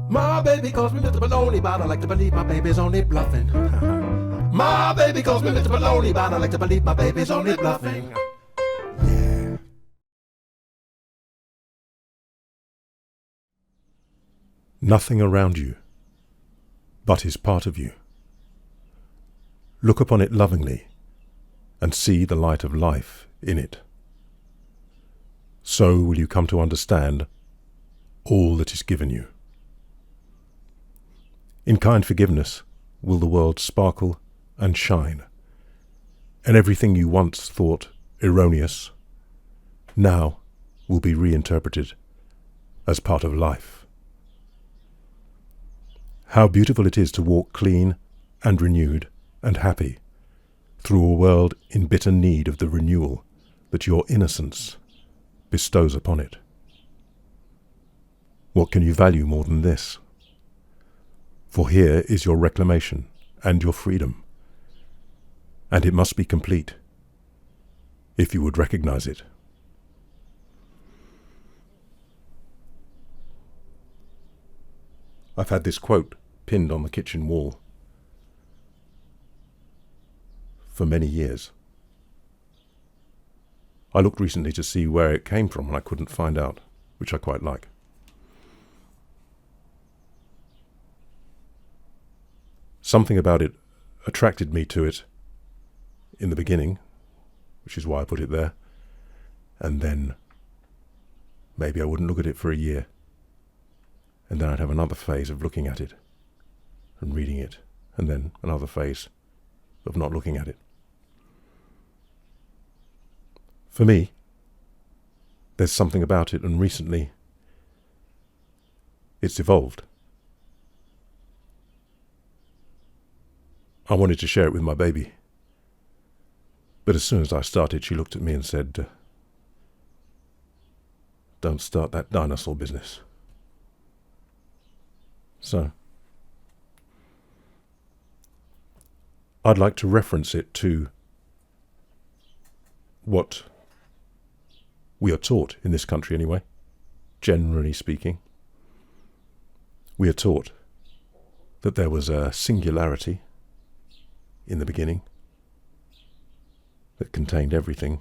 My baby calls me Mr. Baloney, but I like to believe my baby's only bluffing. My baby calls me Mr. Baloney, but I like to believe my baby's only bluffing. Yeah. Nothing around you but is part of you. Look upon it lovingly and see the light of life in it. So will you come to understand all that is given you. In kind forgiveness will the world sparkle and shine, and everything you once thought erroneous now will be reinterpreted as part of life. How beautiful it is to walk clean and renewed and happy through a world in bitter need of the renewal that your innocence bestows upon it. What can you value more than this? For here is your reclamation and your freedom, and it must be complete if you would recognize it. I've had this quote pinned on the kitchen wall for many years. I looked recently to see where it came from and I couldn't find out, which I quite like. Something about it attracted me to it in the beginning, which is why I put it there, and then maybe I wouldn't look at it for a year, and then I'd have another phase of looking at it and reading it, and then another phase of not looking at it. For me, there's something about it, and recently it's evolved. I wanted to share it with my baby, but as soon as I started, she looked at me and said, "Don't start that dinosaur business." So, I'd like to reference it to what we are taught in this country anyway, generally speaking. We are taught that there was a singularity in the beginning that contained everything,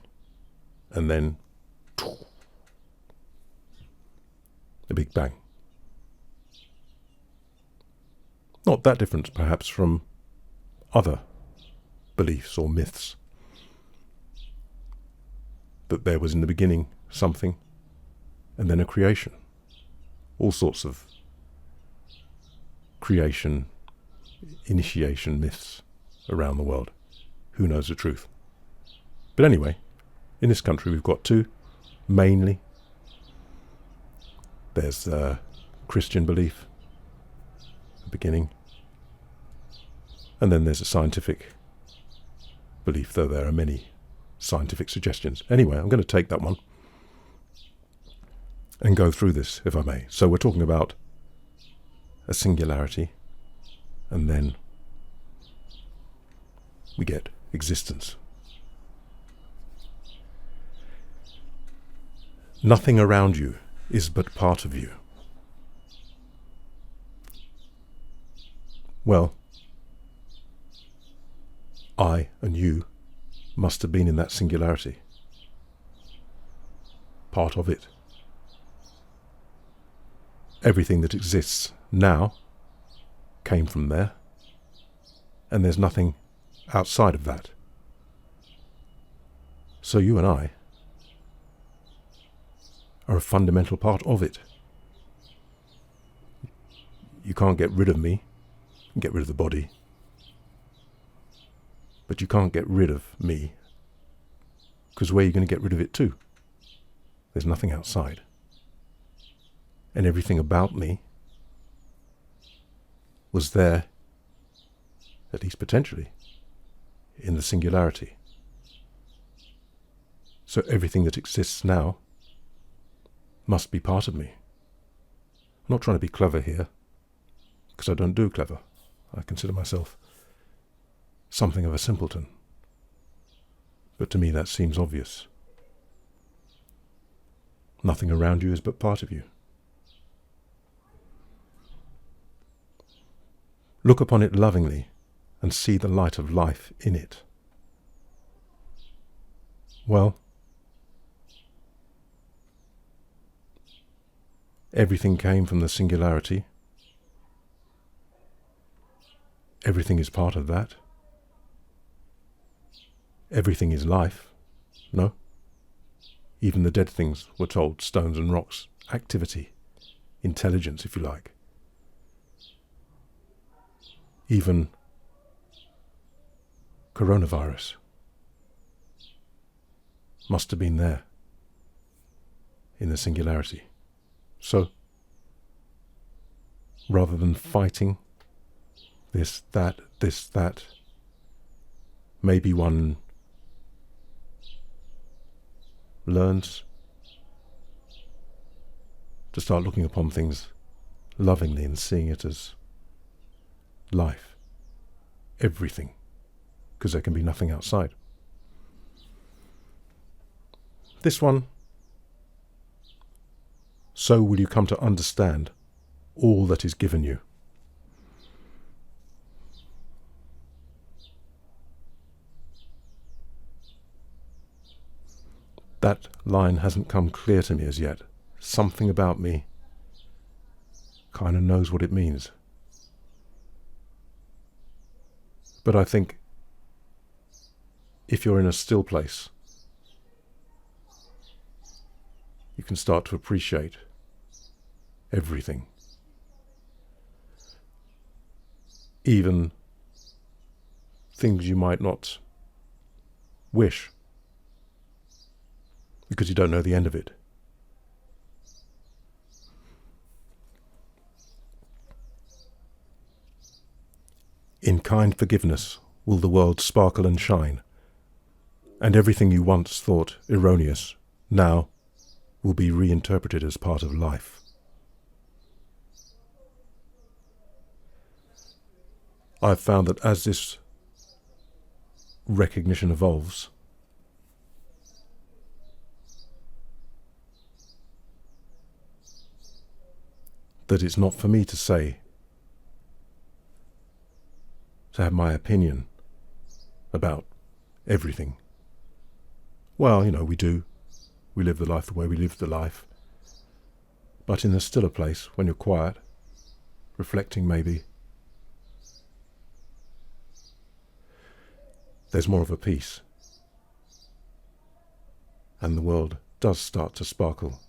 and then the Big Bang. Not that different, perhaps, from other beliefs or myths. That there was in the beginning something, and then a creation. All sorts of creation, initiation myths around the world. Who knows the truth? But anyway, in this country we've got two, mainly. There's Christian belief, the beginning, and then there's a scientific belief, though there are many scientific suggestions. Anyway, I'm going to take that one and go through this, if I may. So we're talking about a singularity, and then we get existence. Nothing around you is but part of you. Well, I and you must have been in that singularity, part of it. Everything that exists now came from there, and there's nothing outside of that. So you and I are a fundamental part of it. You can't get rid of me, you can get rid of the body, but you can't get rid of me, because where are you going to get rid of it to? There's nothing outside. And everything about me was there, at least potentially, in the singularity. So everything that exists now must be part of me. I'm not trying to be clever here, because I don't do clever. I consider myself something of a simpleton. But to me that seems obvious. Nothing around you is but part of you. Look upon it lovingly and see the light of life in it. Well, everything came from the singularity. Everything is part of that. Everything is life. No? Even the dead things were told, stones and rocks, activity, intelligence, if you like. Even coronavirus must have been there in the singularity. So, rather than fighting this, that, maybe one learns to start looking upon things lovingly and seeing it as life, everything, because there can be nothing outside. This one, so will you come to understand all that is given you. That line hasn't come clear to me as yet. Something about me kind of knows what it means. But I think if you're in a still place, you can start to appreciate everything. Even things you might not wish, because you don't know the end of it. In kind forgiveness will the world sparkle and shine, and everything you once thought erroneous now will be reinterpreted as part of life. I've found that as this recognition evolves, that it's not for me to say, to have my opinion about everything. Well, we do. We live the life the way we live the life. But in a stiller place, when you're quiet, reflecting maybe, there's more of a peace. And the world does start to sparkle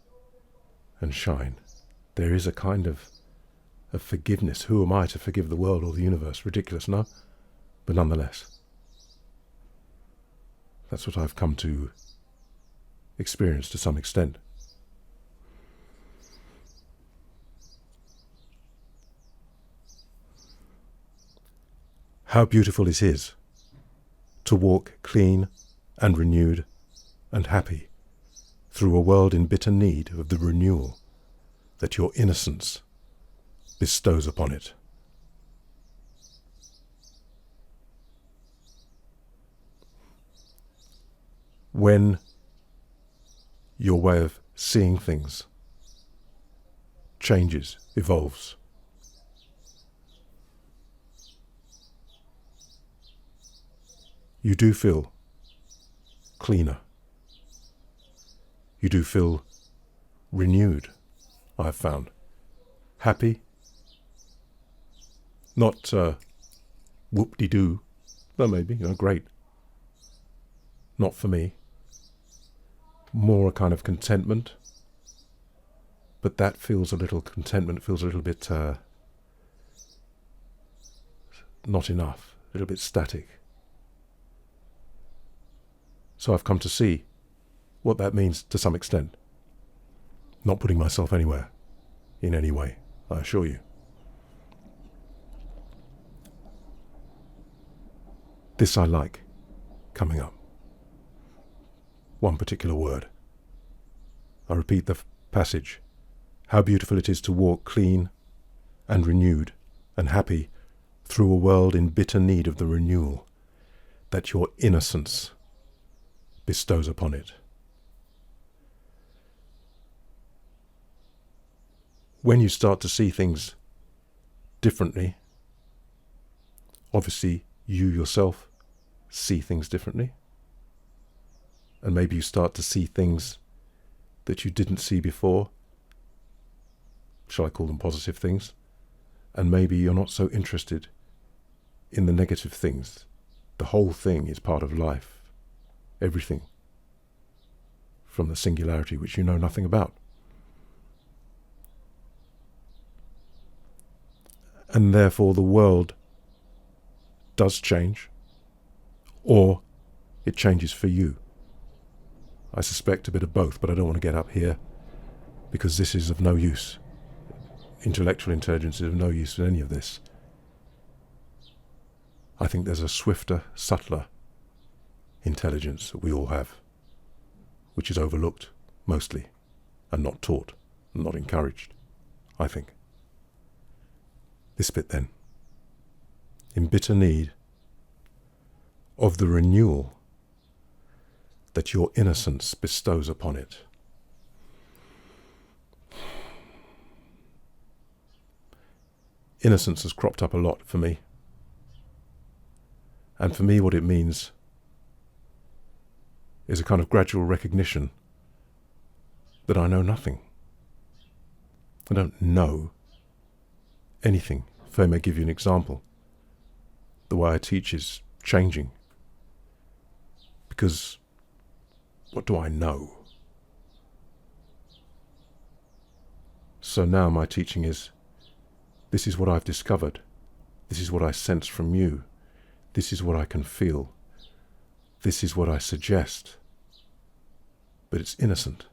and shine. There is a kind of forgiveness. Who am I to forgive the world or the universe? Ridiculous, no? But nonetheless, that's what I've come to experience to some extent. How beautiful it is to walk clean and renewed and happy through a world in bitter need of the renewal that your innocence bestows upon it. When your way of seeing things changes, evolves, you do feel cleaner. You do feel renewed, I've found. Happy. Not whoop-de-doo, though maybe, great. Not for me. More a kind of contentment. But that contentment feels a little bit not enough, a little bit static. So I've come to see what that means to some extent. Not putting myself anywhere, in any way, I assure you. This I like, coming up. One particular word. I repeat the passage. How beautiful it is to walk clean and renewed and happy through a world in bitter need of the renewal that your innocence bestows upon it. When you start to see things differently, obviously you yourself see things differently. And maybe you start to see things that you didn't see before. Shall I call them positive things? And maybe you're not so interested in the negative things. The whole thing is part of life. Everything. From the singularity which you know nothing about. And therefore the world does change, or it changes for you. I suspect a bit of both, but I don't want to get up here because this is of no use. Intellectual intelligence is of no use in any of this. I think there's a swifter, subtler intelligence that we all have, which is overlooked mostly and not taught and not encouraged, I think. This bit then. In bitter need of the renewal that your innocence bestows upon it. Innocence has cropped up a lot for me. And for me what it means is a kind of gradual recognition that I know nothing. I don't know anything. If I may give you an example, the way I teach is changing. Because what do I know? So now my teaching is, this is what I've discovered. This is what I sense from you. This is what I can feel. This is what I suggest. But it's innocent.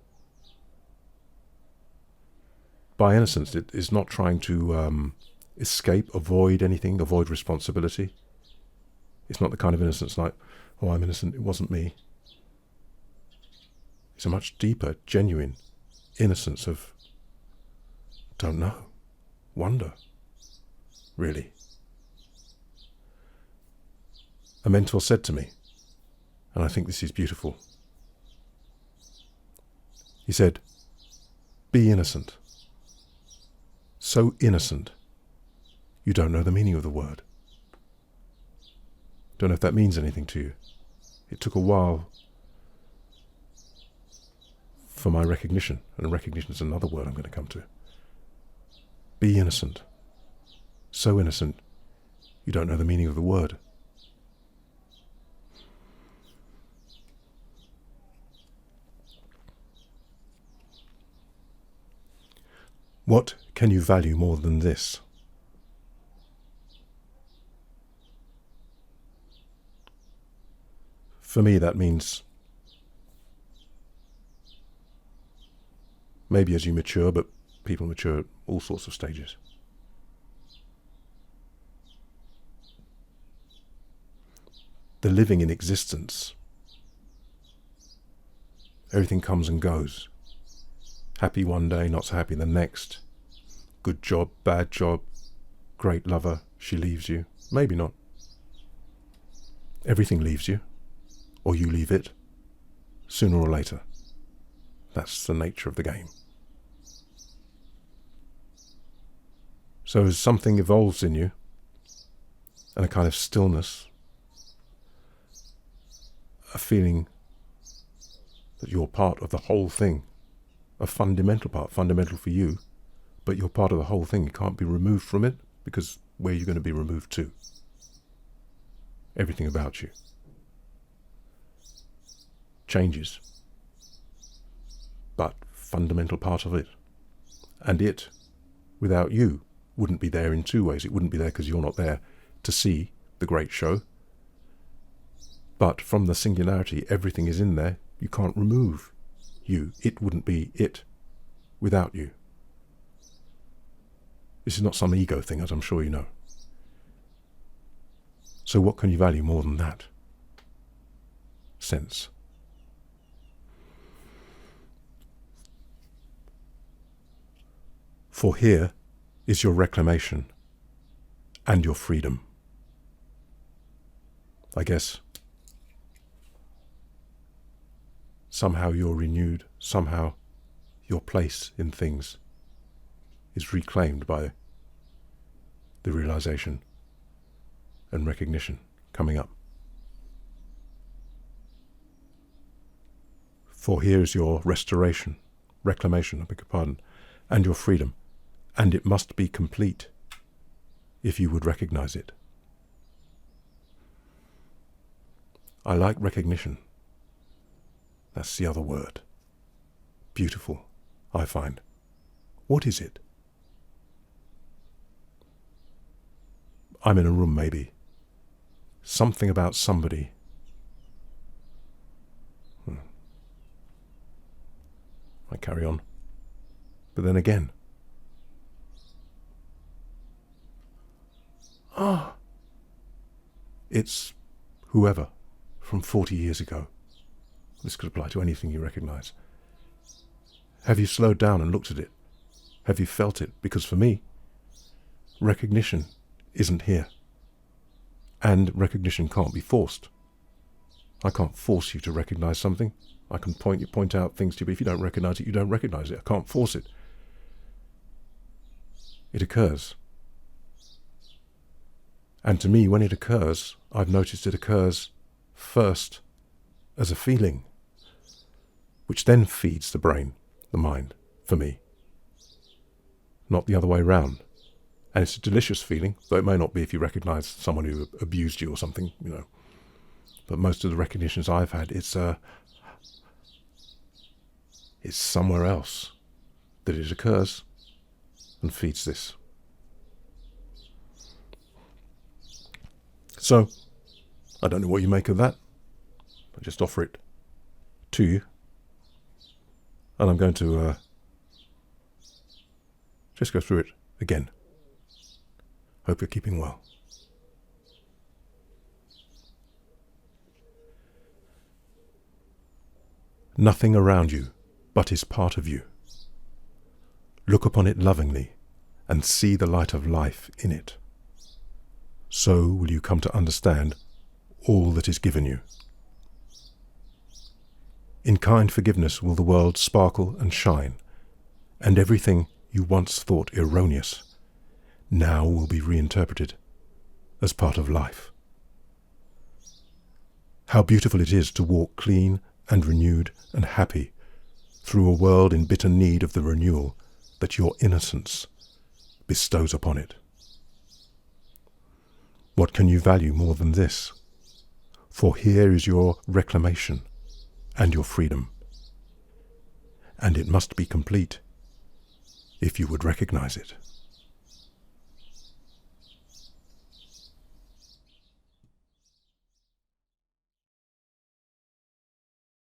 By innocence, it is not trying to escape, avoid anything, avoid responsibility. It's not the kind of innocence like, oh, I'm innocent, it wasn't me. It's a much deeper, genuine innocence of, don't know, wonder, really. A mentor said to me, and I think this is beautiful, he said, be innocent. So innocent, you don't know the meaning of the word. Don't know if that means anything to you. It took a while for my recognition, and recognition is another word I'm going to come to. Be innocent. So innocent, you don't know the meaning of the word. What can you value more than this? For me, that means maybe as you mature, but people mature at all sorts of stages. The living in existence. Everything comes and goes. Happy one day, not so happy the next. Good job, bad job, great lover, she leaves you. Maybe not. Everything leaves you, or you leave it, sooner or later. That's the nature of the game. So as something evolves in you, and a kind of stillness, a feeling that you're part of the whole thing, a fundamental part, fundamental for you, but you're part of the whole thing. You can't be removed from it, because where are you going to be removed to? Everything about you changes, but fundamental part of it. And it, without you, wouldn't be there in two ways. It wouldn't be there because you're not there to see the great show. But from the singularity, everything is in there. You can't remove you. It wouldn't be it without you. This is not some ego thing, as I'm sure you know. So what can you value more than that? Sense. For here is your reclamation and your freedom. I guess somehow you're renewed, somehow your place in things is reclaimed by the realization and recognition coming up. For here is your restoration, reclamation, I beg your pardon, and your freedom, and it must be complete if you would recognize it. I like recognition. That's the other word. Beautiful, I find. What is it? I'm in a room, maybe. Something about somebody. I carry on. But then again. It's whoever from 40 years ago. This could apply to anything you recognize. Have you slowed down and looked at it? Have you felt it? Because for me, recognition isn't here. And recognition can't be forced. I can't force you to recognize something. I can point out things to you, but if you don't recognize it, you don't recognize it. I can't force it. It occurs. And to me, when it occurs, I've noticed it occurs first as a feeling, which then feeds the brain, the mind, for me. Not the other way round. And it's a delicious feeling, though it may not be if you recognize someone who abused you or something, you know. But most of the recognitions I've had, it's somewhere else that it occurs and feeds this. So, I don't know what you make of that. I just offer it to you. And I'm going to just go through it again. Hope you're keeping well. Nothing around you but is part of you. Look upon it lovingly and see the light of life in it. So will you come to understand all that is given you. In kind forgiveness will the world sparkle and shine, and everything you once thought erroneous now will be reinterpreted as part of life. How beautiful it is to walk clean and renewed and happy through a world in bitter need of the renewal that your innocence bestows upon it. What can you value more than this? For here is your reclamation and your freedom, and it must be complete if you would recognize it.